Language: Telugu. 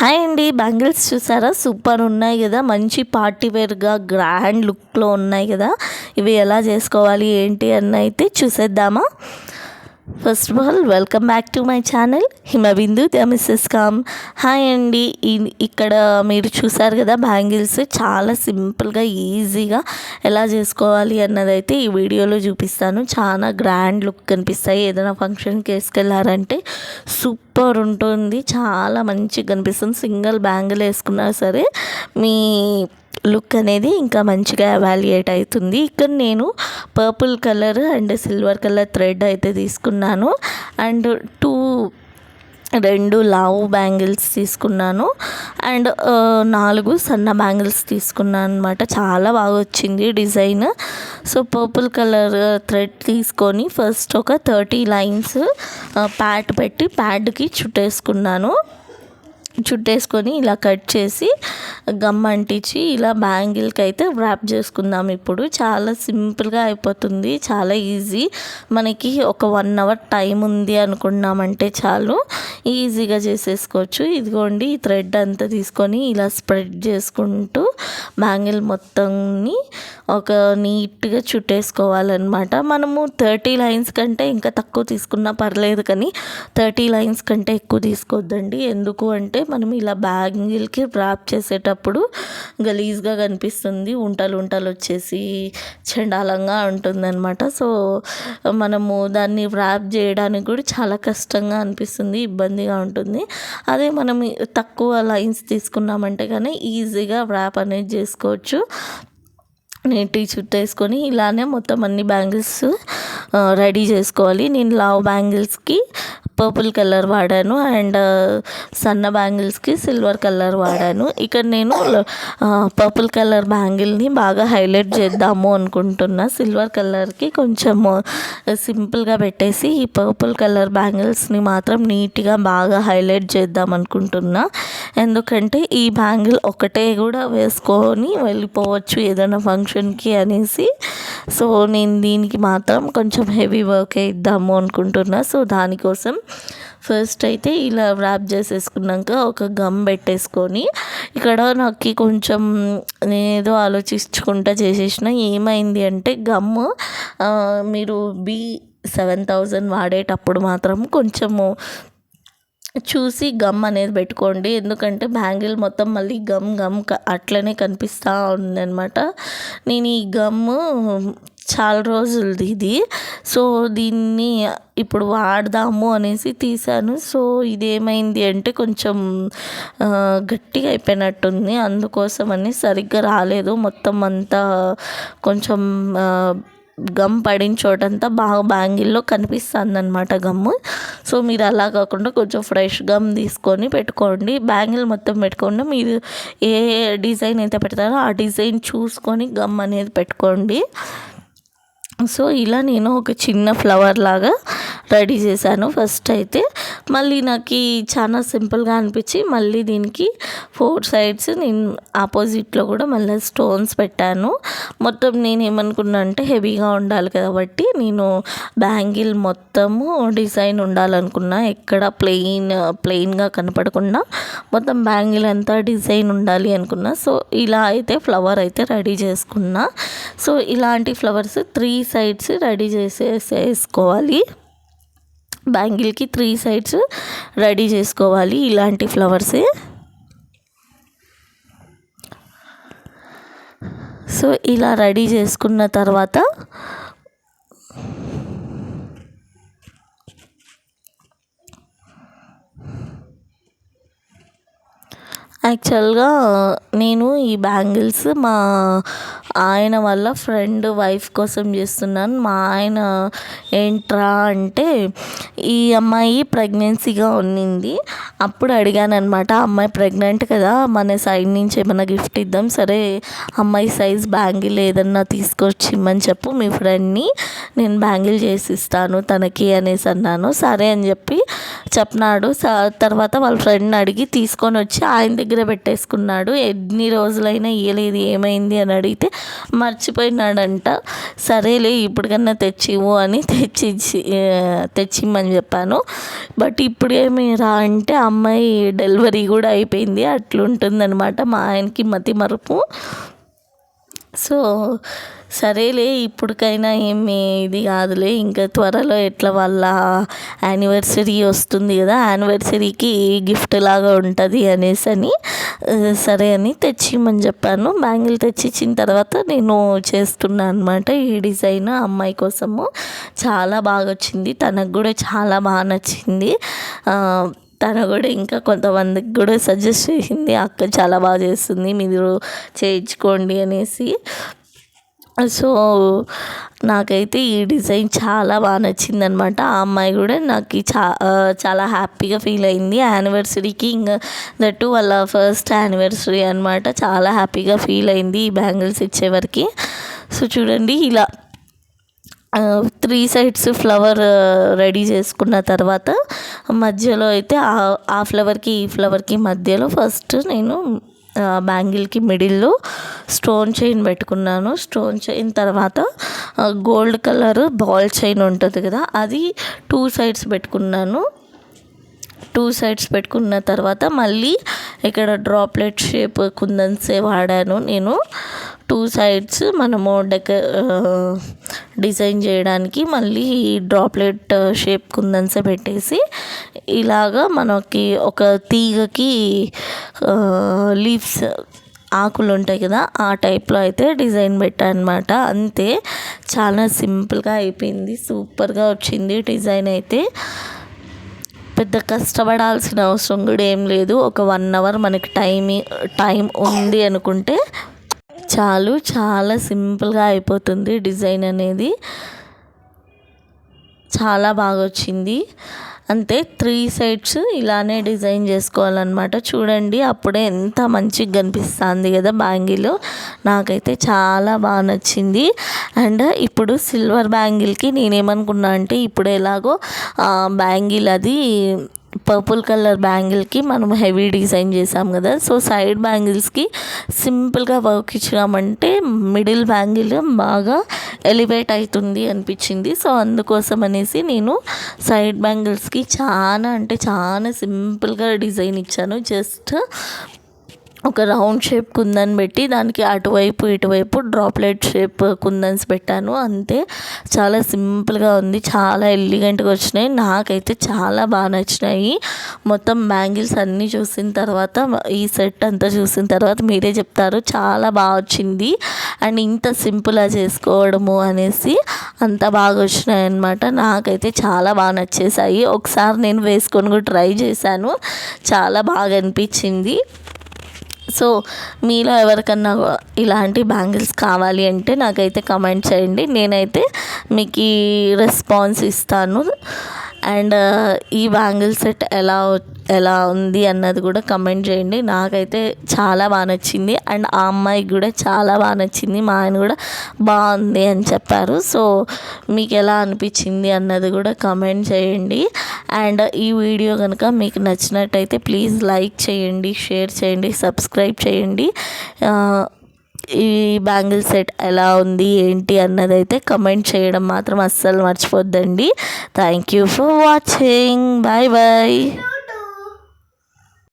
హాయ్ అండి, బ్యాంగిల్స్ చూసారా? సూపర్ ఉన్నాయి కదా, మంచి పార్టీ వేర్గా గ్రాండ్ లుక్లో ఉన్నాయి కదా. ఇవి ఎలా చేసుకోవాలి ఏంటి అని అయితే చూసేద్దామా. First of all welcome back to my channel Himabindu the Mrs com. Hi అండి, ఇక్కడ మీరు చూసారు కదా బ్యాంగిల్స్ చాలా సింపుల్గా ఈజీగా ఎలా చేసుకోవాలి అన్నదైతే ఈ వీడియోలో చూపిస్తాను. చాలా గ్రాండ్ లుక్ కనిపిస్తాయి. ఏదైనా ఫంక్షన్కి వేసుకెళ్ళారంటే సూపర్ ఉంటుంది, చాలా మంచిగా కనిపిస్తుంది. సింగిల్ బ్యాంగిల్ వేసుకున్నా సరే మీ లుక్ అనేది ఇంకా మంచిగా ఎవాల్యుయేట్ అవుతుంది. ఇక్కడ నేను purple colour and silver colour thread అయితే తీసుకున్నాను అండ్ రెండు లావు బ్యాంగిల్స్ తీసుకున్నాను అండ్ 4 సన్న బ్యాంగిల్స్ తీసుకున్నాను అనమాట. చాలా బాగా వచ్చింది design. So purple colour thread తీసుకొని ఫస్ట్ ఒక 30 లైన్స్ ప్యాడ్ పెట్టి ప్యాడ్కి చుట్టేసుకొని ఇలా కట్ చేసి గమ్ అంటించి ఇలా బ్యాంగిల్కి అయితే ర్యాప్ చేసుకుందాం. ఇప్పుడు చాలా సింపుల్గా అయిపోతుంది, చాలా ఈజీ. మనకి ఒక 1 అవర్ టైం ఉంది అనుకున్నామంటే చాలు, ఈజీగా చేసేసుకోవచ్చు. ఇదిగోండి, ఈ థ్రెడ్ అంతా తీసుకొని ఇలా స్ప్రెడ్ చేసుకుంటూ బ్యాంగిల్ మొత్తాన్ని ఒక నీట్గా చుట్టేసుకోవాలన్నమాట. మనము 30 లైన్స్ కంటే ఇంకా తక్కువ తీసుకున్నా పర్లేదు, కానీ 30 లైన్స్ కంటే ఎక్కువ తీసుకోవద్దండి. ఎందుకు అంటే మనం ఇలా బ్యాంగిల్కి ర్యాప్ చేసేటప్పుడు గలీజ్గా కనిపిస్తుంది, ఉంటలు వచ్చేసి చండాలంగా ఉంటుందన్నమాట. సో మనము దాన్ని ర్యాప్ చేయడానికి కూడా చాలా కష్టంగా అనిపిస్తుంది, ఇబ్బందిగా ఉంటుంది. అదే మనం తక్కువ లైన్స్ తీసుకున్నామంటే కానీ ఈజీగా ర్యాప్ అనేది చేసుకోవచ్చు. నీట్గా చుట్టేసుకొని ఇలానే మొత్తం అన్ని బ్యాంగిల్స్ రెడీ చేసుకోవాలి. నేను లావ్ బ్యాంగిల్స్కి పర్పుల్ కలర్ వాడాను అండ్ సన్న బ్యాంగిల్స్కి సిల్వర్ కలర్ వాడాను. ఇక్కడ నేను పర్పుల్ కలర్ బ్యాంగిల్ని బాగా హైలైట్ చేద్దాము అనుకుంటున్నా. సిల్వర్ కలర్కి కొంచెం సింపుల్గా పెట్టేసి ఈ పర్పుల్ కలర్ బ్యాంగిల్స్ని మాత్రం నీట్గా బాగా హైలైట్ చేద్దాం అనుకుంటున్నా. ఎందుకంటే ఈ బ్యాంగిల్ ఒకటే కూడా వేసుకొని వెళ్ళిపోవచ్చు ఏదైనా ఫంక్షన్కి అనేసి. సో నేను దీనికి మాత్రం కొంచెం హెవీ వర్క్ ఇద్దాము అనుకుంటున్నా. సో దానికోసం ఫస్ట్ అయితే ఇలా ర్యాప్ చేసేసుకున్నాక ఒక గమ్ పెట్టేసుకొని, ఇక్కడ నాకు కొంచెం నేనేదో ఆలోచించుకుంటా చేసేసిన. ఏమైంది అంటే గమ్ మీరు B7000 వాడేటప్పుడు మాత్రం కొంచెము చూసి గమ్ అనేది పెట్టుకోండి. ఎందుకంటే బ్యాంగిల్ మొత్తం మళ్ళీ గమ్ అట్లనే కనిపిస్తూ ఉందన్నమాట. నేను ఈ గమ్ చాలా రోజులది ఇది. సో దీన్ని ఇప్పుడు వాడదాము అనేసి తీసాను. సో ఇదేమైంది అంటే కొంచెం గట్టిగా అయిపోయినట్టుంది, అందుకోసమని సరిగ్గా రాలేదు. మొత్తం అంతా కొంచెం గమ్ పడిన చోటంతా బాగా బ్యాంగిల్లో కనిపిస్తుంది అనమాట గమ్ము. సో మీరు అలా కాకుండా కొంచెం ఫ్రెష్ గమ్ తీసుకొని పెట్టుకోండి. బ్యాంగిల్ మొత్తం పెట్టుకోండి. మీరు ఏ డిజైన్ అయితే పెడతారో ఆ డిజైన్ చూసుకొని గమ్ అనేది పెట్టుకోండి. సో ఇలా నేను ఒక చిన్న ఫ్లవర్ లాగా రెడీ చేశాను ఫస్ట్ అయితే. మళ్ళీ నాకు చాలా సింపుల్గా అనిపించి మళ్ళీ దీనికి 4 సైడ్స్ నేను ఆపోజిట్లో కూడా మళ్ళీ స్టోన్స్ పెట్టాను. మొత్తం నేను ఏమనుకున్నా అంటే హెవీగా ఉండాలి కాబట్టి నేను బ్యాంగిల్ మొత్తము డిజైన్ ఉండాలనుకున్నా. ఎక్కడ ప్లెయిన్గా కనపడకుండా మొత్తం బ్యాంగిల్ అంతా డిజైన్ ఉండాలి అనుకున్నా. సో ఇలా అయితే ఫ్లవర్ అయితే రెడీ చేసుకున్నా. సో ఇలాంటి ఫ్లవర్స్ 3 సైడ్స్ రెడీ చేసేసుకోవాలి. బ్యాంగిల్కి 3 సైడ్స్ రెడీ చేసుకోవాలి ఇలాంటి ఫ్లవర్సే. సో ఇలా రెడీ చేసుకున్న తర్వాత యాక్చువల్గా నేను ఈ బ్యాంగిల్స్ మా ఆయన వాళ్ళ ఫ్రెండ్ వైఫ్ కోసం చేస్తున్నాను. మా ఆయన ఏంట్రా అంటే ఈ అమ్మాయి ప్రెగ్నెన్సీగా ఉన్నింది. అప్పుడు అడిగాను అనమాట, అమ్మాయి ప్రెగ్నెంట్ కదా, మన సైడ్ నుంచి ఏమైనా గిఫ్ట్ ఇద్దాం, సరే అమ్మాయి సైజ్ బ్యాంగిల్ ఏదన్నా తీసుకొచ్చి ఇమ్మని చెప్పు, మీ ఫ్రెండ్ని నేను బ్యాంగిల్ చేసి ఇస్తాను తనకి అనేసి అన్నాను. సరే అని చెప్పినాడు. తర్వాత వాళ్ళ ఫ్రెండ్ని అడిగి తీసుకొని వచ్చి ఆయన దగ్గర పెట్టేసుకున్నాడు. ఎన్ని రోజులైనా ఇయ్యలేదు, ఏమైంది అని అడిగితే మర్చిపోయినాడంట. సరేలే ఇప్పటికన్నా తెచ్చివు అని తెచ్చిమ్మని చెప్పాను. బట్ ఇప్పుడు ఏమి రా అంటే అమ్మాయి డెలివరీ కూడా అయిపోయింది, అట్లుంటుందన్నమాట మా ఆయనకి మతి మరుపు. సో సరేలే ఇప్పటికైనా ఏమి ఇది కాదులే, ఇంకా త్వరలో ఎట్లా వాళ్ళ యానివర్సరీ వస్తుంది కదా, యానివర్సరీకి గిఫ్ట్ లాగా ఉంటుంది అనేసి అని సరే అని తెచ్చిమని చెప్పాను. బ్యాంగిల్ తెచ్చిచ్చిన తర్వాత నేను చేస్తున్నాను అనమాట ఈ డిజైన్ అమ్మాయి కోసము. చాలా బాగా వచ్చింది, తనకు కూడా చాలా బాగా నచ్చింది. తను కూడా ఇంకా కొంతమందికి కూడా సజెస్ట్ చేసింది, అక్క చాలా బాగా చేస్తుంది, మీరు చేయించుకోండి అనేసి. సో నాకైతే ఈ డిజైన్ చాలా బాగా నచ్చింది అనమాట. ఆ అమ్మాయి కూడా నాకు చాలా హ్యాపీగా ఫీల్ అయింది యానివర్సరీకి. ఇంకా దట్టు వాళ్ళ ఫస్ట్ యానివర్సరీ అనమాట. చాలా హ్యాపీగా ఫీల్ అయింది ఈ బ్యాంగిల్స్ ఇచ్చేవరకు. సో చూడండి ఇలా 3 సైడ్స్ ఫ్లవర్ రెడీ చేసుకున్న తర్వాత మధ్యలో అయితే ఆ ఫ్లవర్కి ఈ ఫ్లవర్కి మధ్యలో ఫస్ట్ నేను బ్యాంగిల్కి మిడిల్లో స్టోన్ చైన్ పెట్టుకున్నాను. స్టోన్ చైన్ తర్వాత గోల్డ్ కలర్ బాల్ చైన్ ఉంటుంది కదా, అది 2 సైడ్స్ పెట్టుకున్నాను. 2 సైడ్స్ పెట్టుకున్న తర్వాత మళ్ళీ ఇక్కడ డ్రాప్లెట్ షేప్ కుందన్సే వాడాను నేను. 2 సైడ్స్ మనము డిజైన్ చేయడానికి మళ్ళీ డ్రాప్లెట్ షేప్ కుందన్సే పెట్టేసి ఇలాగా మనకి ఒక తీగకి లీవ్స్ ఆకులు ఉంటాయి కదా, ఆ టైప్లో అయితే డిజైన్ పెట్టాను అనమాట. అంతే, చాలా సింపుల్గా అయిపోయింది, సూపర్గా వచ్చింది డిజైన్ అయితే. పెద్ద కష్టపడాల్సిన అవసరం కూడా ఏం లేదు. ఒక 1 అవర్ మనకి టైం ఉంది అనుకుంటే చాలు, చాలా సింపుల్గా అయిపోతుంది డిజైన్ అనేది. చాలా బాగా వచ్చింది. అంతే, 3 సైడ్స్ ఇలానే డిజైన్ చేసుకోవాలన్నమాట. చూడండి అప్పుడే ఎంత మంచిగా కనిపిస్తుంది కదా బ్యాంగిల్. నాకైతే చాలా బాగా నచ్చింది. అండ్ ఇప్పుడు సిల్వర్ బ్యాంగిల్కి నేనేమనుకున్నా అంటే, ఇప్పుడు ఎలాగో బ్యాంగిల్ అది పర్పుల్ కలర్ బ్యాంగిల్కి మనం హెవీ డిజైన్ చేసాం కదా, సో సైడ్ బ్యాంగిల్స్కి సింపుల్గా వర్క్ ఇచ్చినామంటే మిడిల్ బ్యాంగిల్ బాగా ఎలివేట్ అవుతుంది అనిపించింది. సో అందుకోసం అనేసి నేను సైడ్ బ్యాంగిల్స్కి చాలా సింపుల్గా డిజైన్ ఇచ్చాను. జస్ట్ ఒక రౌండ్ షేప్ కుందన్ పెట్టి దానికి అటువైపు ఇటువైపు డ్రాప్లెట్ షేప్ కుందన్స్ పెట్టాను, అంతే. చాలా సింపుల్గా ఉంది, చాలా ఎలిగెంట్గా వచ్చినాయి. నాకైతే చాలా బాగా నచ్చినాయి. మొత్తం బ్యాంగిల్స్ అన్నీ చూసిన తర్వాత, ఈ సెట్ అంతా చూసిన తర్వాత మీరే చెప్తారు చాలా బాగా వచ్చింది అండ్ ఇంత సింపుల్గా చేసుకోవడము అనేసి. అంత బాగా వచ్చినాయి అన్నమాట. నాకైతే చాలా బాగా నచ్చేసాయి. ఒకసారి నేను వేసుకొని కూడా ట్రై చేశాను, చాలా బాగా అనిపించింది. సో మీలో ఎవరికన్నా ఇలాంటి బ్యాంగిల్స్ కావాలి అంటే నాకైతే కమెంట్ చేయండి, నేనైతే మీకు రెస్పాన్స్ ఇస్తాను. అండ్ ఈ బ్యాంగిల్ సెట్ ఎలా ఉంది అన్నది కూడా కమెంట్ చేయండి. నాకైతే చాలా బాగా నచ్చింది అండ్ ఆ అమ్మాయికి కూడా చాలా బాగా నచ్చింది. మా ఆయన కూడా బాగుంది అని చెప్పారు. సో మీకు ఎలా అనిపించింది అన్నది కూడా కమెంట్ చేయండి. అండ్ ఈ వీడియో కనుక మీకు నచ్చినట్టయితే ప్లీజ్ లైక్ చేయండి, షేర్ చేయండి, సబ్స్క్రైబ్ చేయండి. ఈ బ్యాంగిల్ సెట్ ఎలా ఉంది ఏంటి అన్నదైతే కమెంట్ చేయడం మాత్రం అస్సలు మర్చిపోద్దండి. Thank you for watching. Bye bye.